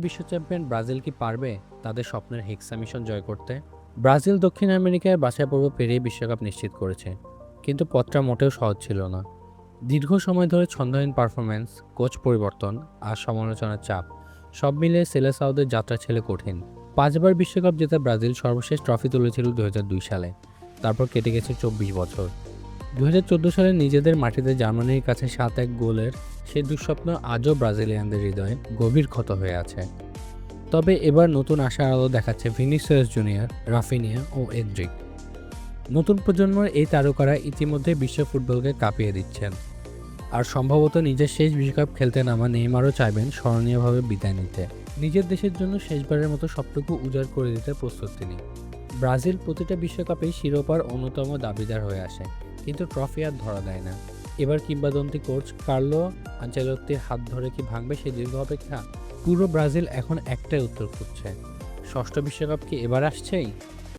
বিশ্ব champion Brazil কি পারবে তাদের স্বপ্নের হেক্সা মিশন জয় করতে? ব্রাজিল দক্ষিণ আমেরিকায় বাছাই পর্ব পেরিয়ে বিশ্বকাপ নিশ্চিত করেছে, কিন্তু পথটা মোটেও সহজ ছিল না। দীর্ঘ সময় ধরে ছন্দহীন পারফরম্যান্স, কোচ পরিবর্তন আর সমালোচনার চাপ সব মিলিয়ে সেলেসাওদের যাত্রা ছিল কঠিন। 5বার বিশ্বকাপ জেতা ব্রাজিল সর্বশেষ ট্রফি তুলেছিল 2002 সালে। তারপর কেটে গেছে 24 বছর। 2014 সালে নিজেদের মাটিতে জার্মানির কাছে 7-1 গোলের সেই দুঃস্বপ্ন আজও ব্রাজিলিয়ানদের হৃদয়ে গভীর ক্ষত হয়ে আছে। তবে এবার নতুন আশার আলো দেখাচ্ছে ভিনিসিয়াস জুনিয়র, রাফিনিয়া ও এনড্রিক। নতুন প্রজন্মের এই তারকারা ইতিমধ্যে বিশ্ব ফুটবলকে কাঁপিয়ে দিচ্ছেন। আর সম্ভবত নিজের শেষ বিশ্বকাপ খেলতে নামা নেইমারও চাইবেন স্মরণীয়ভাবে বিদায় নিতে। নিজের দেশের জন্য শেষবারের মতো সবটুকু উজাড় করে দিতে প্রস্তুত তিনি। ব্রাজিল প্রতিটা বিশ্বকাপেই শিরোপার অন্যতম দাবিদার হয়ে আসে, কিন্তু ট্রফি আর ধরা দেয় না। এবার কিংবদন্তি কোচ কার্লো আনচেলত্তির হাত ধরে কি ভাঙবে সেই দীর্ঘ অপেক্ষা? পুরো ব্রাজিল এখন একটাই উত্তর খুঁজছে, ষষ্ঠ বিশ্বকাপ কি এবার আসছেই?